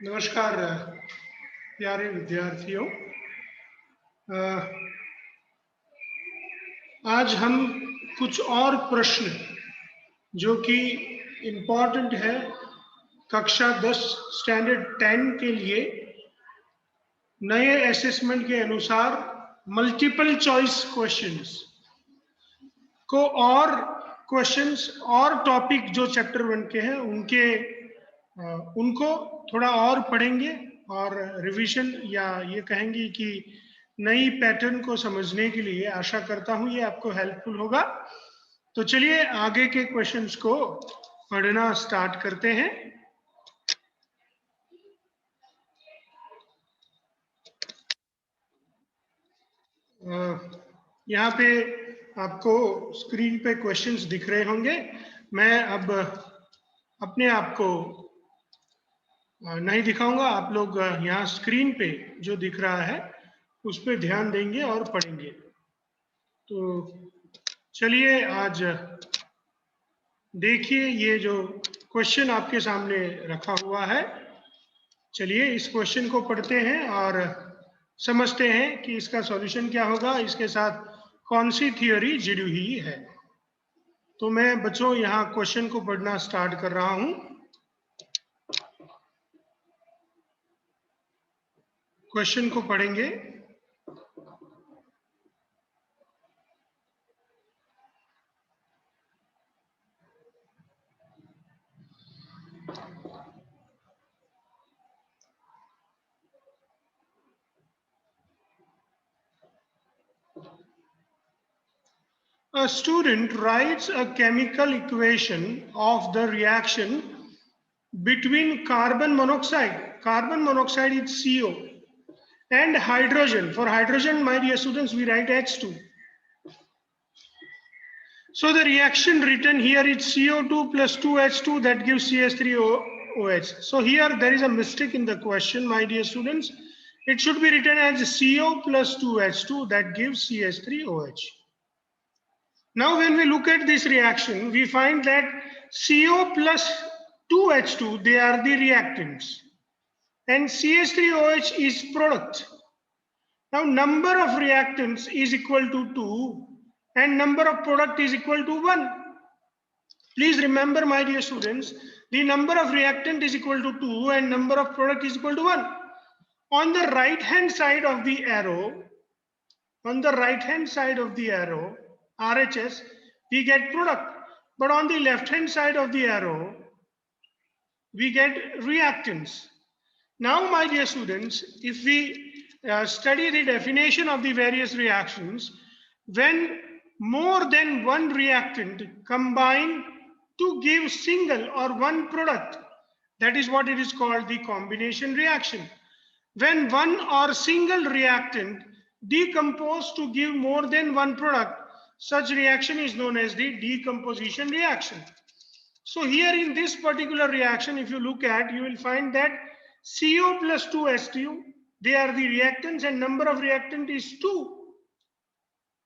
नमस्कार प्यारे विद्यार्थियों। आज हम कुछ और प्रश्न जो कि इम्पोर्टेंट है कक्षा 10 स्टैंडर्ड 10 के लिए नए असेसमेंट के अनुसार मल्टीपल चॉइस क्वेश्चंस को और क्वेश्चंस और टॉपिक जो चैप्टर 1 के हैं उनको थोड़ा और पढ़ेंगे और रिवीजन या ये कहेंगे कि नई पैटर्न को समझने के लिए आशा करता हूं ये आपको हेल्पफुल होगा। तो चलिए आगे के क्वेश्चंस को पढ़ना स्टार्ट करते हैं। यहाँ पे आपको स्क्रीन पे क्वेश्चंस दिख रहे होंगे। मैं अब अपने आप को नहीं दिखाऊंगा, आप लोग यहाँ स्क्रीन पे जो दिख रहा है उस पर ध्यान देंगे और पढ़ेंगे। तो चलिए आज देखिए ये जो क्वेश्चन आपके सामने रखा हुआ है, चलिए इस क्वेश्चन को पढ़ते हैं और समझते हैं कि इसका सॉल्यूशन क्या होगा, इसके साथ कौन सी थियोरी जुड़ी हुई है। तो मैं बच्चों यहाँ क्वेश्चन को पढ़ना स्टार्ट कर रहा हूँ। क्वेश्चन को पढ़ेंगे। A student writes a chemical equation of the reaction between carbon monoxide. Carbon monoxide is CO and hydrogen. For hydrogen, my dear students, we write H2. So the reaction written here is CO2 plus 2H2 that gives CH3OH. So here there is a mistake in the question, my dear students. It should be written as CO plus 2H2 that gives CH3OH. Now when we look at this reaction, we find that CO plus 2H2, they are the reactants and CH3OH is product. Now number of reactants is equal to 2 and number of product is equal to 1. Please remember my dear students, the number of reactant is equal to 2 and number of product is equal to 1. On the right hand side of the arrow, RHS, we get product, but on the left hand side of the arrow we get reactants. Now my dear students, if we study the definition of the various reactions, when more than one reactant combine to give single or one product, that is what it is called the combination reaction. When one or single reactant decompose to give more than one product, such reaction is known as the decomposition reaction. So here in this particular reaction, if you look at, you will find that CO plus 2H2, they are the reactants and number of reactant is 2.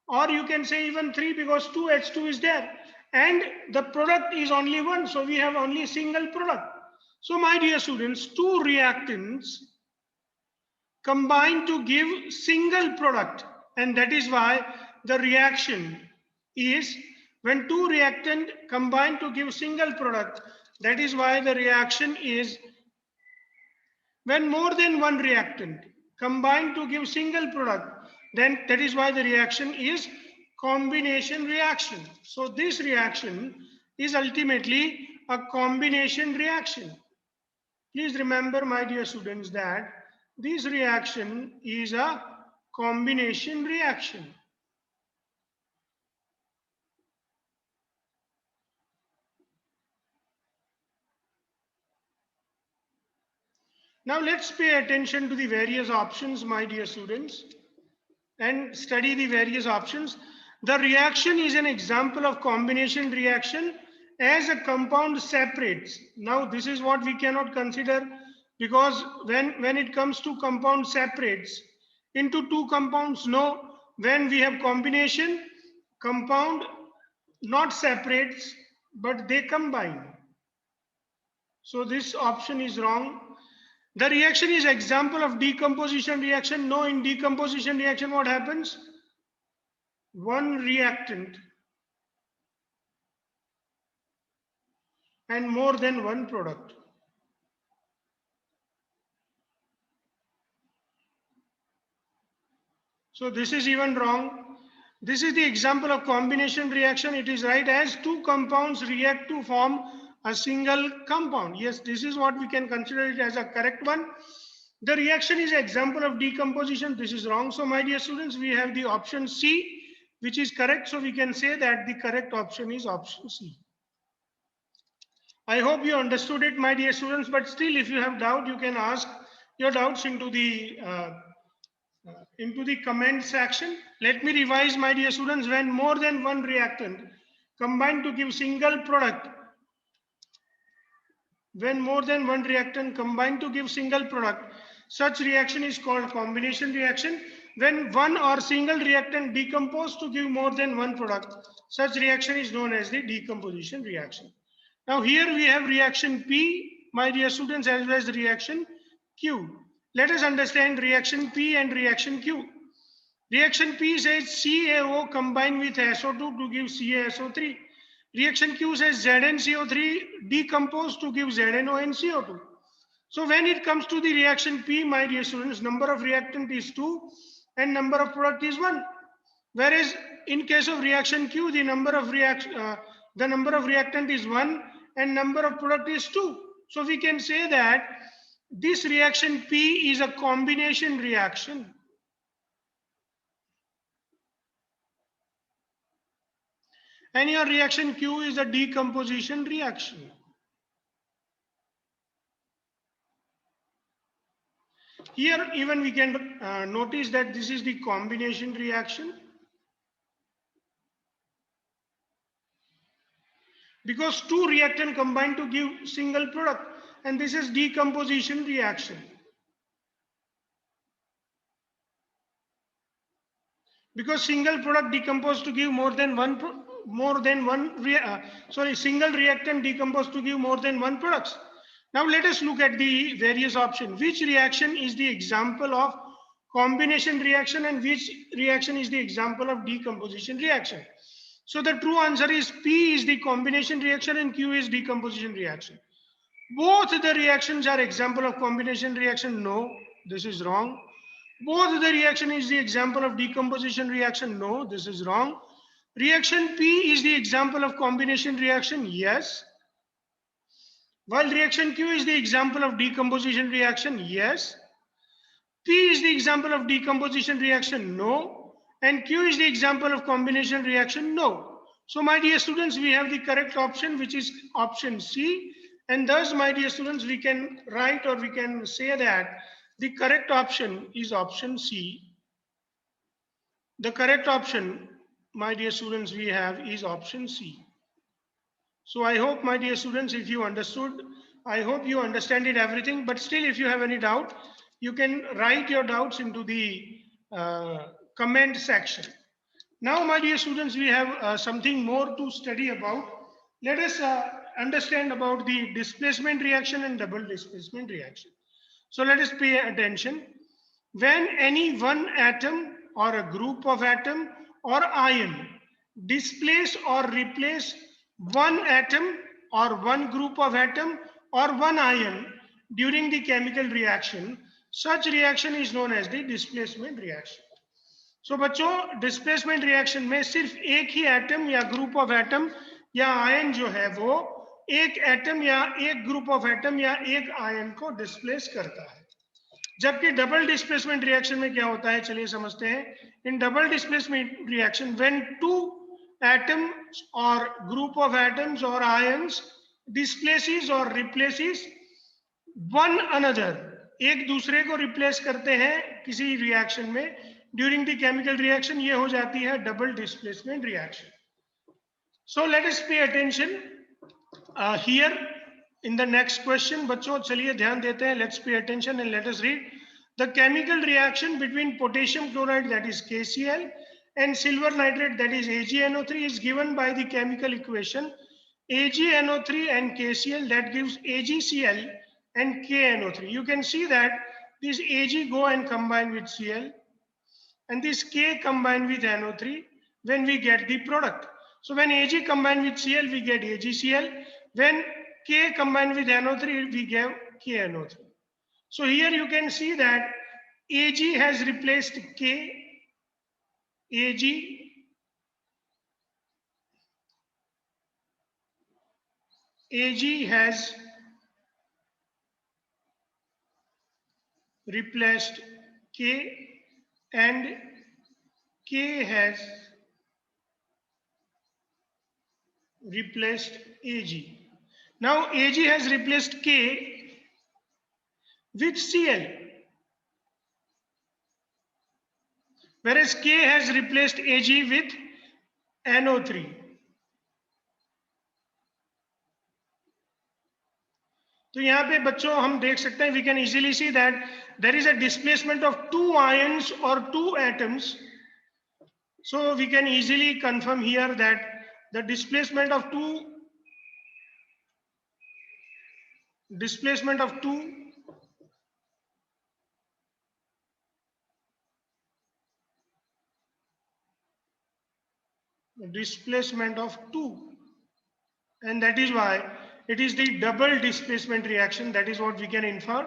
Or you can say even 3 because 2H2 is there. And the product is only 1. So we have only single product. So my dear students, two reactants combine to give single product. And that is why the reaction is when two reactant combine to give single product. That is why the reaction is when more than one reactant combine to give single product, then that is why the reaction is combination reaction. So this reaction is ultimately a combination reaction. Please remember my dear students that this reaction is a combination reaction. Now let's pay attention to the various options, my dear students, and study the various options. The reaction is an example of combination reaction as a compound separates. Now this is what we cannot consider because when it comes to compound separates into two compounds, no. When we have combination, compound not separates but they combine. So this option is wrong. The reaction is example of decomposition reaction. No, in decomposition reaction, what happens? One reactant and more than one product. So this is even wrong. This is the example of combination reaction. It is right as two compounds react to form a single compound. Yes, this is what we can consider it as a correct one. The reaction is an example of decomposition. This is wrong. So my dear students, we have the option C, which is correct. So we can say that the correct option is option C. I hope you understood it, my dear students, but still if you have doubt, you can ask your doubts into the comment section. Let me revise, my dear students. When more than one reactant combine to give single product, when more than one reactant combine to give single product, such reaction is called combination reaction. When one or single reactant decompose to give more than one product, such reaction is known as the decomposition reaction. Now here we have reaction P, my dear students, as well as reaction Q. Let us understand reaction P and reaction Q. Reaction P says CaO combined with SO2 to give CaSO3. Reaction Q says ZnCO3 decompose to give ZnO and CO2. So when it comes to the reaction P, my dear students, number of reactant is 2 and number of product is 1. Whereas in case of reaction Q, the number of reactant is 1 and number of product is 2. So we can say that this reaction P is a combination reaction. And your reaction Q is a decomposition reaction. Here even we can notice that this is the combination reaction, because two reactants combine to give single product, and this is decomposition reaction. Because single product decomposed to give single reactant decomposed to give more than one products. Now let us look at the various options. Which reaction is the example of combination reaction and which reaction is the example of decomposition reaction? So the true answer is P is the combination reaction and Q is decomposition reaction. Both the reactions are example of combination reaction. No, this is wrong. Both the reaction is the example of decomposition reaction. No, this is wrong. Reaction P is the example of combination reaction. Yes. While reaction Q is the example of decomposition reaction. Yes. P is the example of decomposition reaction. No. And Q is the example of combination reaction. No. So my dear students, we have the correct option, which is option C. And thus, my dear students, we can write or we can say that the correct option is option C. The correct option, my dear students, we have is option C. So I hope, my dear students, if you understood, I hope you understand it everything. But still, if you have any doubt, you can write your doubts into the comment section. Now, my dear students, we have something more to study about. Let us understand about the displacement reaction and double displacement reaction. So let us pay attention. When any one atom or a group of atom or ion displace or replace one atom or one group of atom or one ion during the chemical reaction, such reaction is known as the displacement reaction. So बच्चों, displacement reaction में सिर्फ एक ही atom या group of atom या ion जो है वो एक एटम या एक ग्रुप ऑफ एटम या एक आयन को डिस्प्लेस करता है. जबकि डबल डिस्प्लेसमेंट रिएक्शन में क्या होता है, चलिए समझते हैं. In double displacement reaction when two atoms और ग्रुप ऑफ एटम्स और आयंस डिस्प्लेसेस और रिप्लेसेस वन अनदर, एक दूसरे को रिप्लेस करते हैं किसी रिएक्शन में ड्यूरिंग द केमिकल रिएक्शन, ये हो जाती है double displacement reaction. So let us pay attention here in the next question. बच्चों चलिए ध्यान देते हैं. Let's pay attention and let us read. The chemical reaction between potassium chloride, that is KCl, and silver nitrate, that is AgNO3, is given by the chemical equation AgNO3 and KCl, that gives AgCl and KNO3. You can see that this Ag go and combine with Cl, and this K combine with NO3 when we get the product. So when Ag combine with Cl, we get AgCl. When K combine with NO3, we get KNO3. So here you can see that Ag has replaced K, Ag has replaced K, and K has replaced Ag. Now Ag has replaced K with Cl, whereas K has replaced Ag with NO3. तो यहाँ पे बच्चों हम देख सकते हैं, we can easily see that there is a displacement of 2 ions or 2 atoms. So we can easily confirm here that the displacement of two displacement of two, and that is why it is the double displacement reaction. That is what we can infer.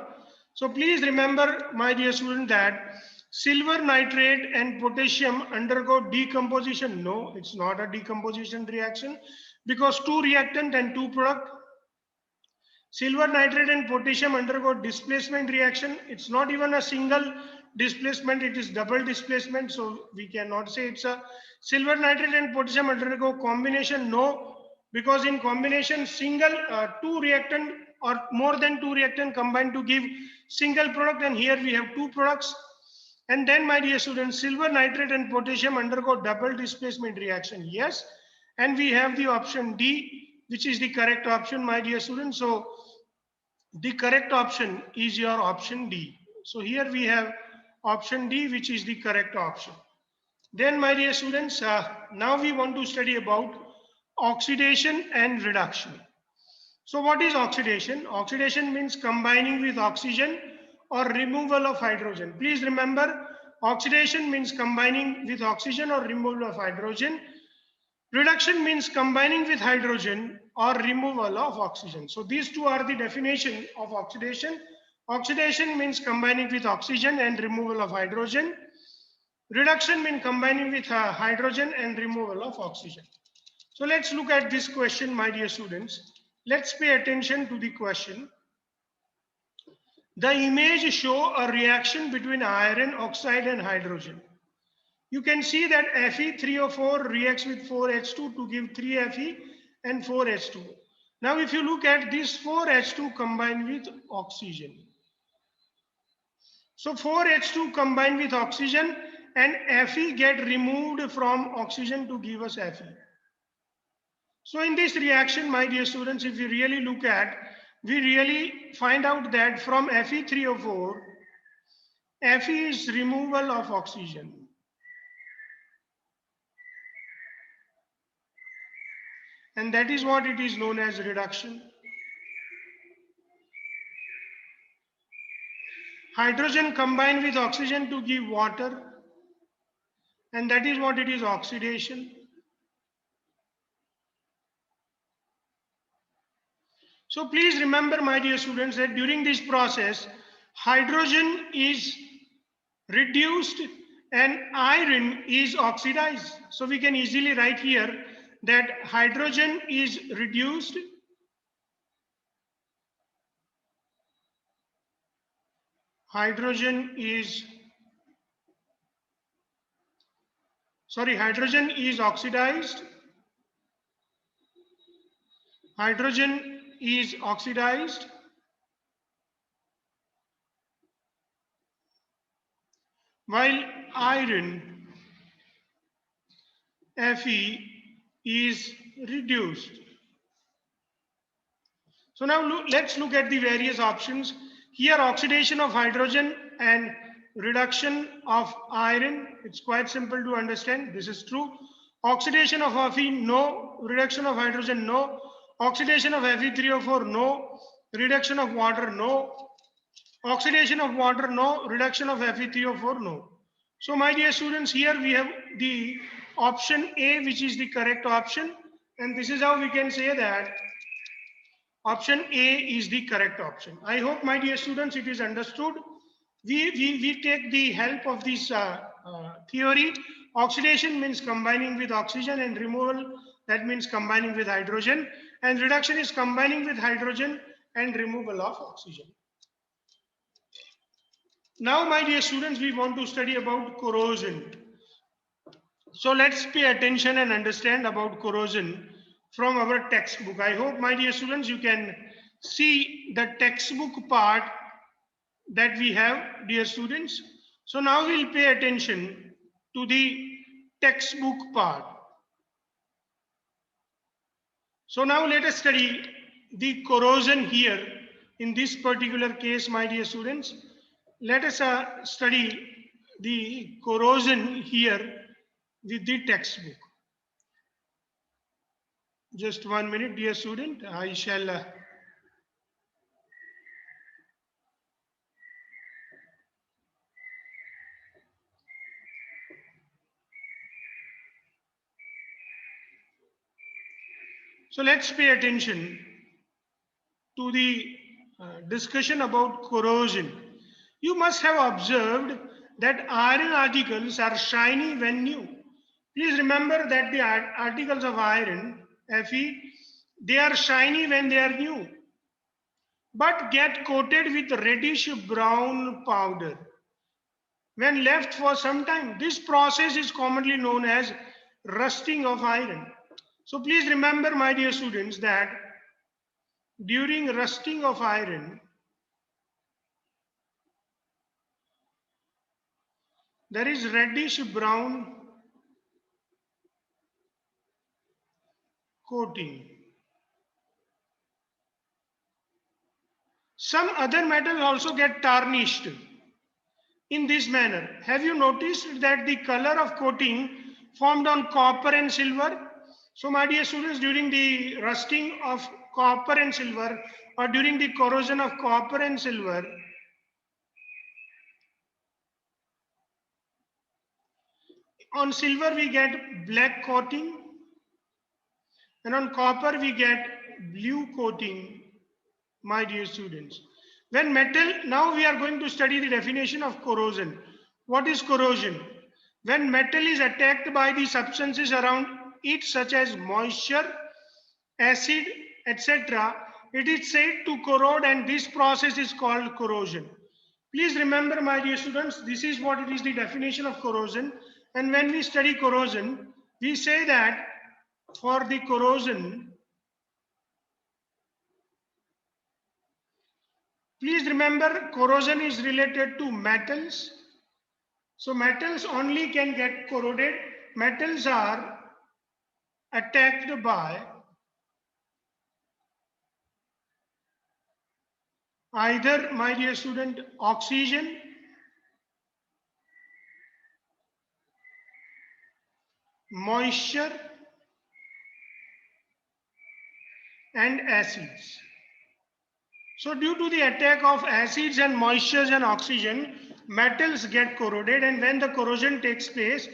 So please remember, my dear student, that silver nitrate and potassium undergo decomposition. No, it's not a decomposition reaction, because two reactant and two product. Silver nitrate and potassium undergo displacement reaction. It's not even a single displacement, it is double displacement. So we cannot say it's a silver nitrate and potassium undergo combination. No, because in combination, single two reactant or more than two reactant combine to give single product, and here we have two products. And then, my dear students, silver nitrate and potassium undergo double displacement reaction. Yes, and we have the option D, which is the correct option, my dear students. So the correct option is your option D. So here we have option D, which is the correct option. Then, my dear students, now we want to study about oxidation and reduction. So what is oxidation? Oxidation means combining with oxygen or removal of hydrogen. Please remember, oxidation means combining with oxygen or removal of hydrogen. Reduction means combining with hydrogen or removal of oxygen. So these two are the definition of oxidation. Oxidation means combining with oxygen and removal of hydrogen. Reduction means combining with hydrogen and removal of oxygen. So let's look at this question, my dear students. Let's pay attention to the question. The image show a reaction between iron oxide and hydrogen. You can see that Fe3O4 reacts with 4H2 to give 3Fe and 4H2. Now if you look at this 4H2 combined with oxygen. So 4H2 combined with oxygen, and Fe get removed from oxygen to give us Fe. So in this reaction, my dear students, if you really look at, we really find out that from Fe3O4, Fe is removal of oxygen. And that is what it is known as reduction. Hydrogen combined with oxygen to give water, and that is what it is, oxidation. So please remember, my dear students, that during this process, hydrogen is reduced and iron is oxidized. So we can easily write here that hydrogen is reduced hydrogen is oxidized. Hydrogen is oxidized while iron, Fe, is reduced. So now let's look at the various options. Here, oxidation of hydrogen and reduction of iron. It's quite simple to understand. This is true. Oxidation of Fe, no. Reduction of hydrogen, no. Oxidation of Fe3O4, no. Reduction of water, no. Oxidation of water, no. Reduction of Fe3O4, no. So my dear students, here we have the option A, which is the correct option. And this is how we can say that option A is the correct option. I hope, my dear students, it is understood. We take the help of this theory. Oxidation means combining with oxygen, and removal, that means combining with hydrogen, and reduction is combining with hydrogen and removal of oxygen. Now, my dear students, we want to study about corrosion. So let's pay attention and understand about corrosion from our textbook. I hope, my dear students, you can see the textbook part that we have, dear students. So now we'll pay attention to the textbook part. So now let us study the corrosion here in this particular case, my dear students. Let us study the corrosion here with the textbook. Just 1 minute, dear student. I shall so let's pay attention to the discussion about corrosion. You must have observed that iron articles are shiny when new. Please remember that the articles of iron, Fe, they are shiny when they are new, but get coated with reddish brown powder when left for some time. This process is commonly known as rusting of iron. So please remember, my dear students, that during rusting of iron, there is reddish brown coating. Some other metals also get tarnished in this manner. Have you noticed that the color of coating formed on copper and silver? So my dear students, during the rusting of copper and silver, or during the corrosion of copper and silver, on silver we get black coating, and on copper we get blue coating, my dear students. When metal, now we are going to study the definition of corrosion. What is corrosion? When metal is attacked by the substances around it, such as moisture, acid, etc., it is said to corrode, and this process is called corrosion. Please remember, my dear students, this is what it is, the definition of corrosion. And when we study corrosion, we say that for the corrosion, please remember, corrosion is related to metals. So metals only can get corroded. Metals are attacked by either, my dear student, oxygen, moisture, and acids. So due to the attack of acids and moistures and oxygen, metals get corroded, and when the corrosion takes place,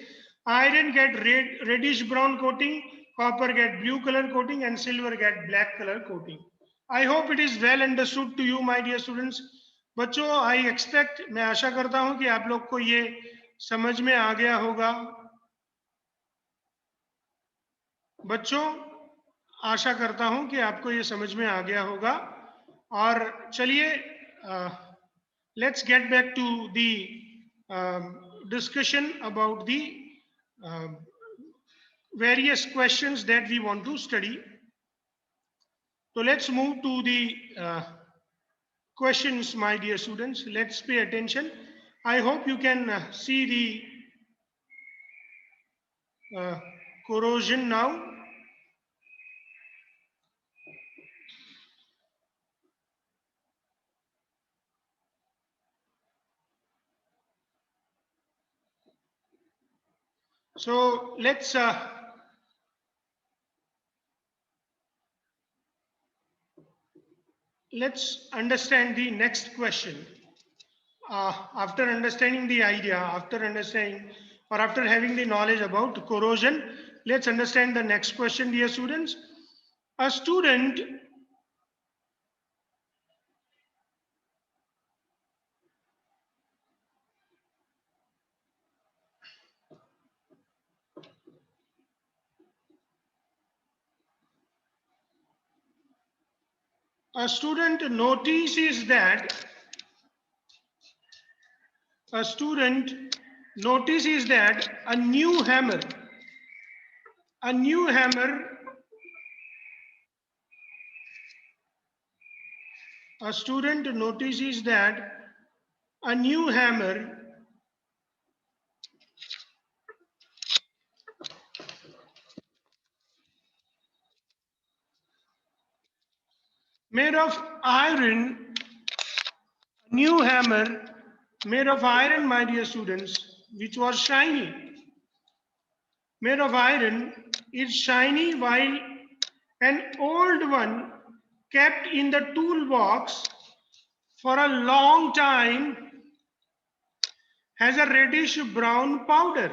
iron get reddish brown coating, copper get blue color coating, and silver get black color coating. I hope it is well understood to you, my dear students. बच्चों, I expect, मैं आशा करता हूं कि आप लोग को ये समझ में आ गया होगा. बच्चों, आशा करता हूं कि आपको ये समझ में आ गया होगा. और चलिए, let's get back to the discussion about the various questions that we want to study. So let's move to the questions, my dear students. Let's pay attention. I hope you can see the corrosion now. So let's let's understand the next question. After understanding the idea, after understanding or after having the knowledge about corrosion, let's understand the next question, dear students. A student notices that a new hammer a new hammer a student notices that a new hammer made of iron new hammer made of iron, my dear students, which was shiny, made of iron, is shiny, while an old one kept in the toolbox for a long time has a reddish brown powder.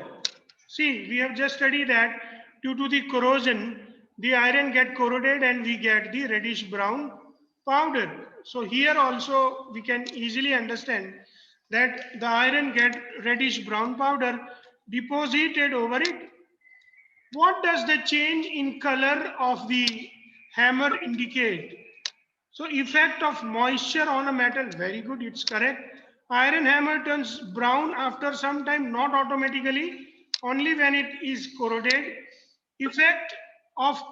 See, we have just studied that due to the corrosion, the iron get corroded and we get the reddish brown powder. So here also we can easily understand that the iron get reddish brown powder deposited over it. What does the change in color of the hammer indicate? So effect of moisture on a metal, very good, it's correct. Iron hammer turns brown after some time, not automatically, only when it is corroded. Effect of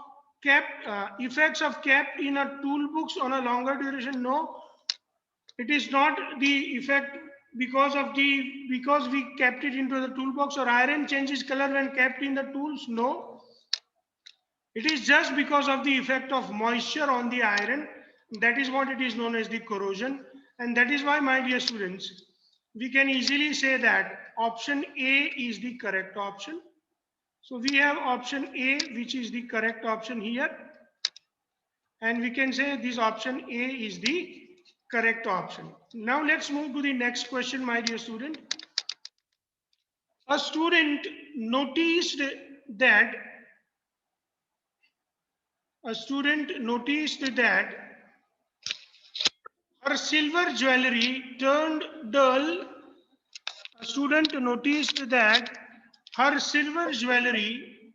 effects of kept in a tool books on a longer duration, no, it is not the effect because we kept it into the toolbox, or iron changes color when kept in the tools, no. It is just because of the effect of moisture on the iron. That is what it is known as the corrosion. And that is why, my dear students, we can easily say that option A is the correct option. So we have option A, which is the correct option here. And we can say this option A is the correct option. Now let's move to the next question, my dear student. A student noticed that her silver jewelry turned dull. A student noticed that her silver jewelry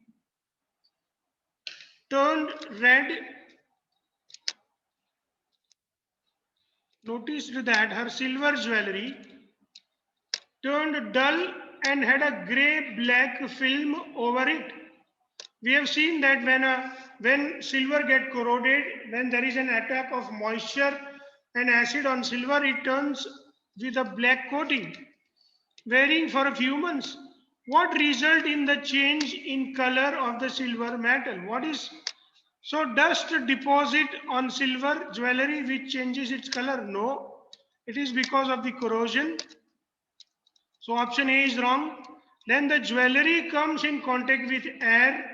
turned red. Noticed that her silver jewelry turned dull and had a gray black film over it. We have seen that when silver get corroded, when there is an attack of moisture and acid on silver, it turns with a black coating. Wearing for a few months, what result in the change in color of the silver metal? What is so dust deposit on silver jewelry which changes its color? No, it is because of the corrosion. So option A is wrong. Then the jewelry comes in contact with air,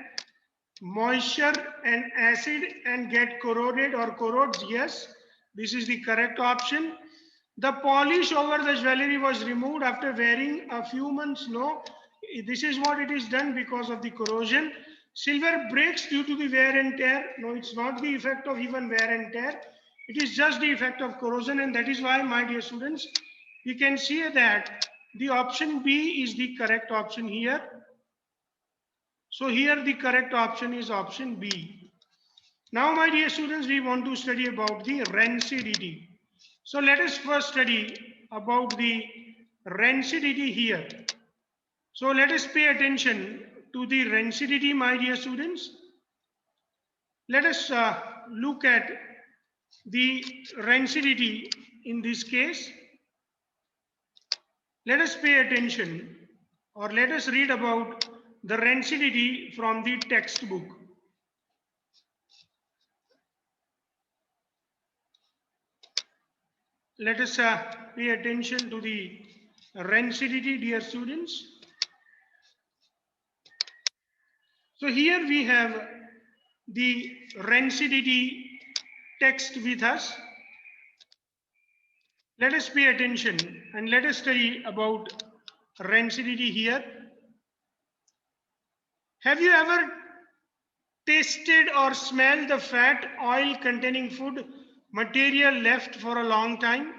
moisture and acid and get corroded or corrodes. Yes, this is the correct option. The polish over the jewelry was removed after wearing a few months. No, this is what it is done because of the corrosion. Silver breaks due to the wear and tear. No, it's not the effect of even wear and tear. It is just the effect of corrosion, and that is why, my dear students, we can see that the option B is the correct option here. So here the correct option is option B. Now, my dear students, we want to study about the rancidity. So let us first study about the rancidity here. So let us pay attention to the rancidity, my dear students. Let us look at the rancidity in this case. Let us pay attention, or let us read about the rancidity from the textbook. Let us pay attention to the rancidity, dear students. So here we have the rancidity text with us. Let us pay attention and let us study about rancidity here. Have you ever tasted or smelled the fat oil containing food material left for a long time?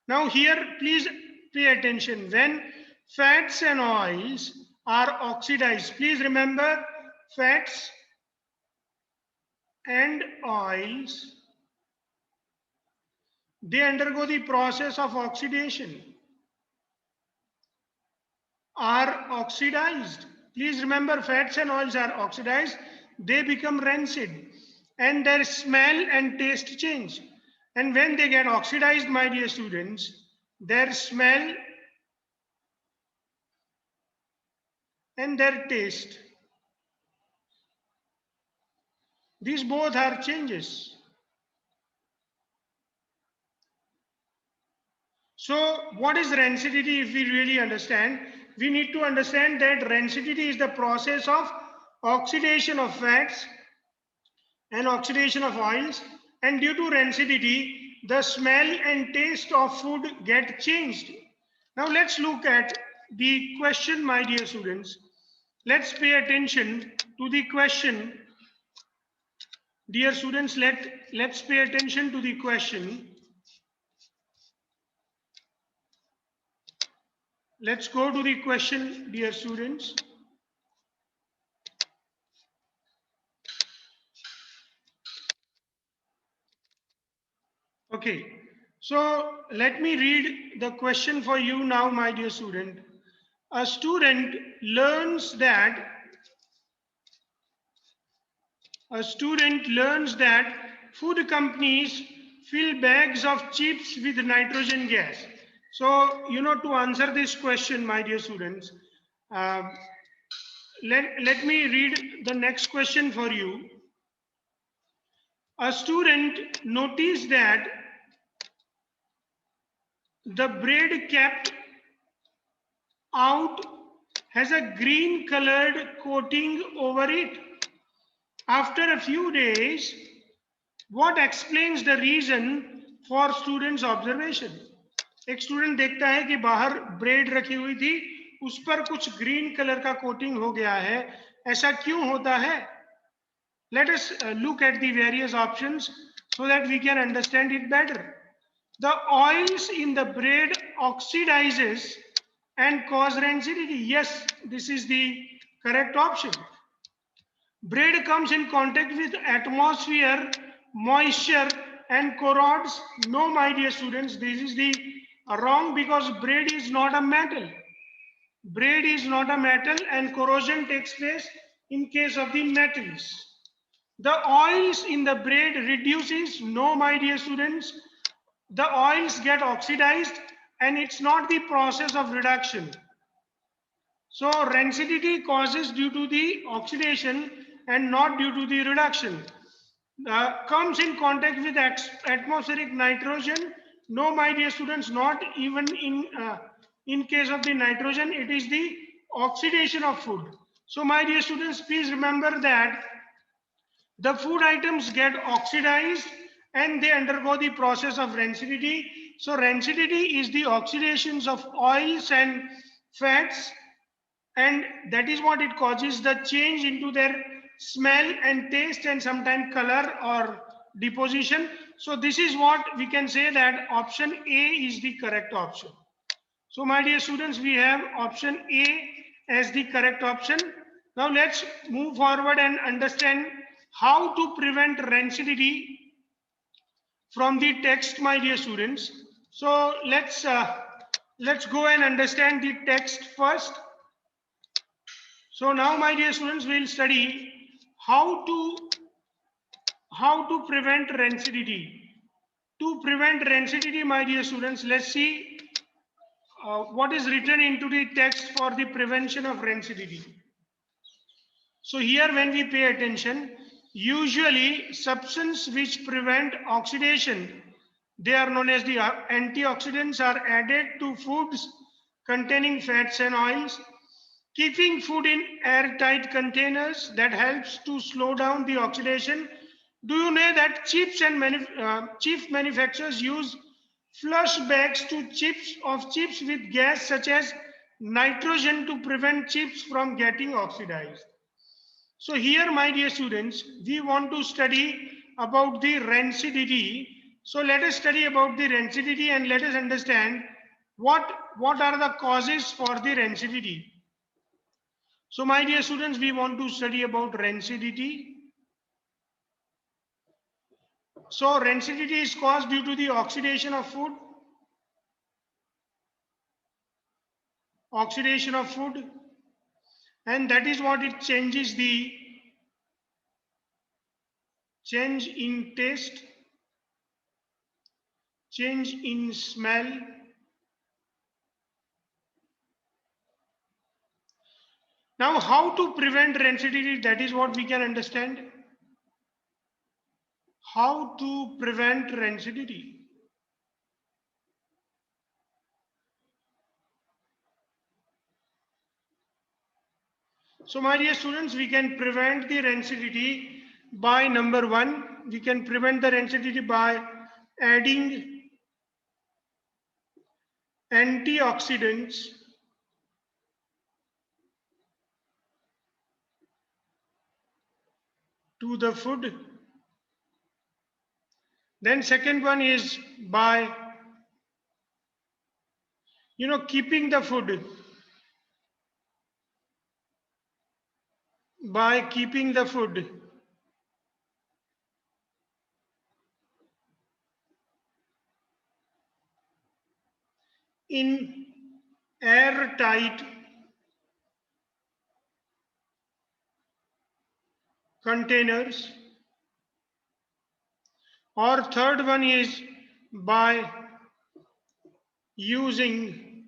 Now here, please pay attention. When fats and oils are oxidized, please remember fats and oils, they undergo the process of oxidation, are oxidized. Please remember fats and oils are oxidized, they become rancid and their smell and taste change. And when they get oxidized, my dear students, their smell and their taste, these both are changes. So what is rancidity? If we really understand, we need to understand that rancidity is the process of oxidation of fats and oxidation of oils, and due to rancidity the smell and taste of food get changed. Now let's look at the question, my dear students. Let's pay attention to the question. Dear students, let's pay attention to the question. Let's go to the question, dear students. Okay, so let me read the question for you now, my dear student. A student learns that food companies fill bags of chips with nitrogen gas. So, to answer this question, my dear students, let me read the next question for you. A student noticed that the bread kept out has a green colored coating over it. After a few days, what explains the reason for students' observation? एक student देखता है कि बाहर bread रखी हुई थी, उस पर कुछ ग्रीन कलर का कोटिंग हो गया है. ऐसा क्यों होता है? Let us look at the various options so that we can understand it better. The oils in the bread oxidizes and cause rancidity. Yes, this is the correct option. Bread comes in contact with atmosphere, moisture and corrodes. No, my dear students, this is the wrong, because bread is not a metal. Bread is not a metal and corrosion takes place in case of the metals. The oils in the bread reduces. No, my dear students, the oils get oxidized and it's not the process of reduction. So rancidity causes due to the oxidation and not due to the reduction. Comes in contact with atmospheric nitrogen. No, my dear students, not even in case of the nitrogen, it is the oxidation of food. So my dear students, please remember that the food items get oxidized and they undergo the process of rancidity. So rancidity is the oxidations of oils and fats, and that is what it causes the change into their smell and taste and sometimes color or deposition. So this is what we can say, that option A is the correct option. So my dear students, we have option A as the correct option. Now let's move forward and understand how to prevent rancidity from the text, my dear students. So let's go and understand the text first. So now, my dear students, we'll study how to prevent rancidity. To prevent rancidity, my dear students, let's see what is written into the text for the prevention of rancidity. So here, when we pay attention, usually substances which prevent oxidation, they are known as the antioxidants, are added to foods containing fats and oils. Keeping food in airtight containers, that helps to slow down the oxidation. Do you know that chips and chips manufacturers use Flush bags to chips with gas such as nitrogen to prevent chips from getting oxidized. So here, my dear students, we want to study about the rancidity. So let us study about the rancidity and let us understand what are the causes for the rancidity. So my dear students, we want to study about rancidity. So rancidity is caused due to the oxidation of food. Oxidation of food. And that is what it changes the change in taste, change in smell. Now, how to prevent rancidity? That is what we can understand. How to prevent rancidity? So, my dear students, we can prevent the rancidity by number one. We can prevent the rancidity by adding antioxidants to the food. Then second one is by keeping the food, by keeping the food in airtight containers. Or third one is by using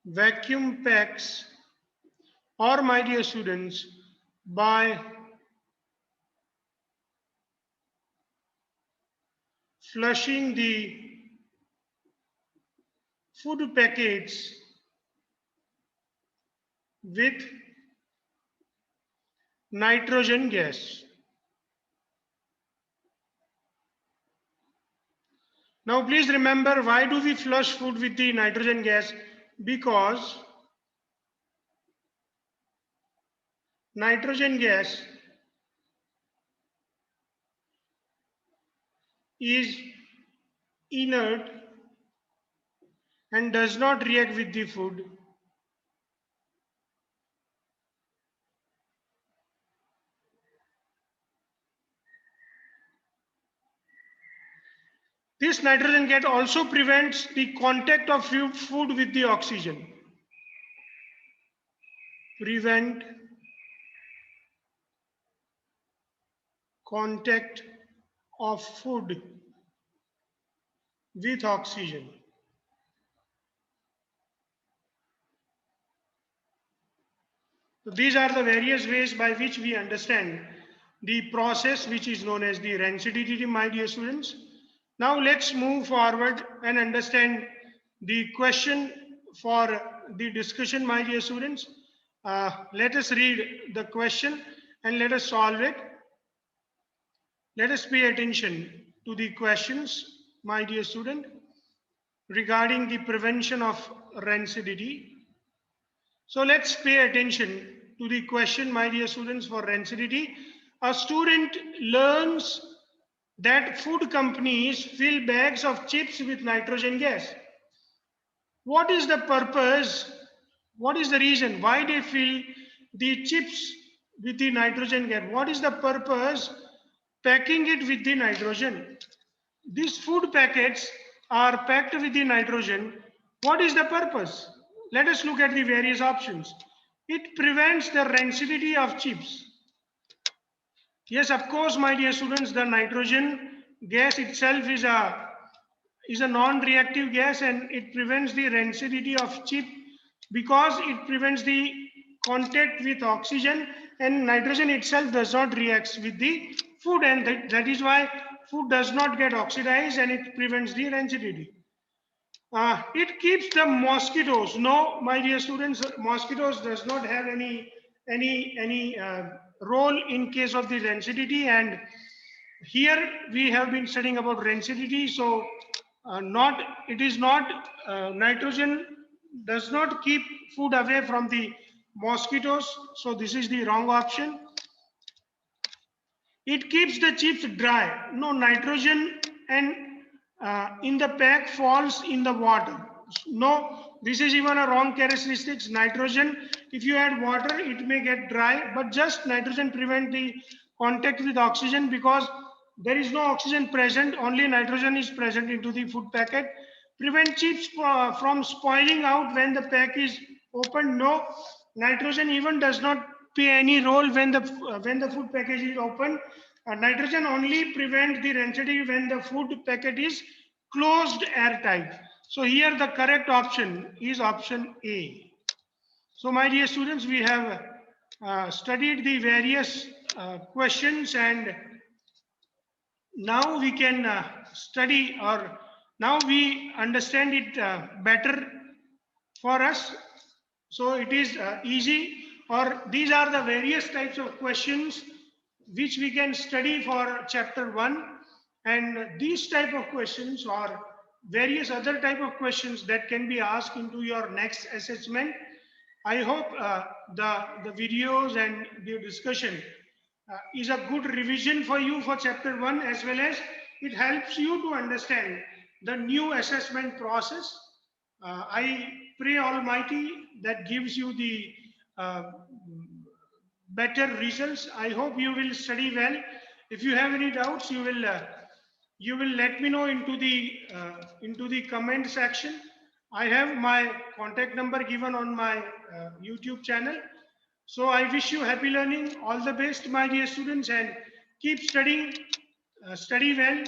vacuum packs, or my dear students, by flushing the food packets with nitrogen gas. Now please remember, why do we flush food with the nitrogen gas? Because nitrogen gas is inert and does not react with the food. This nitrogen gas also prevents the contact of food with the oxygen. Prevent contact of food with oxygen. So these are the various ways by which we understand the process which is known as the rancidity, my dear students. Now let's move forward and understand the question for the discussion, my dear students. Let us read the question and let us solve it. Let us pay attention to the questions, my dear student, regarding the prevention of rancidity. So let's pay attention to the question, my dear students, for rancidity. A student learns that food companies fill bags of chips with nitrogen gas. What is the purpose? What is the reason why they fill the chips with the nitrogen gas? What is the purpose packing it with the nitrogen? These food packets are packed with the nitrogen. What is the purpose? Let us look at the various options. It prevents the rancidity of chips. Yes, of course, my dear students, the nitrogen gas itself is a non-reactive gas and it prevents the rancidity of chip because it prevents the contact with oxygen, and nitrogen itself does not react with the food, and that is why food does not get oxidized and it prevents the rancidity. It keeps the mosquitoes. No, my dear students, mosquitoes does not have any role in case of the rancidity, and Here we have been studying about rancidity. So it is not nitrogen does not keep food away from the mosquitoes. So this is the wrong option. It keeps the chips dry. No, nitrogen and in the pack falls in the water. No, this is even a wrong characteristics. Nitrogen, if you add water, it may get dry, but just nitrogen prevent the contact with oxygen because there is no oxygen present, only nitrogen is present into the food packet. Prevent chips from spoiling out when the pack is opened. No, nitrogen even does not play any role when the food package is open. Nitrogen only prevent the rancidity when the food packet is closed airtight. So here the correct option is option A. So my dear students, we have studied the various questions, and now we can study, or now we understand it better for us. So it is easy, or these are the various types of questions which we can study for chapter 1, and these type of questions or various other type of questions that can be asked into your next assessment. I hope the videos and the discussion is a good revision for you for chapter 1, as well as it helps you to understand the new assessment process. I pray Almighty that gives you the uh, better results. I hope you will study well. If you have any doubts, you will let me know into the comment section. I have my contact number given on my YouTube channel. So I wish you happy learning. All the best, my dear students, and keep studying. Study well.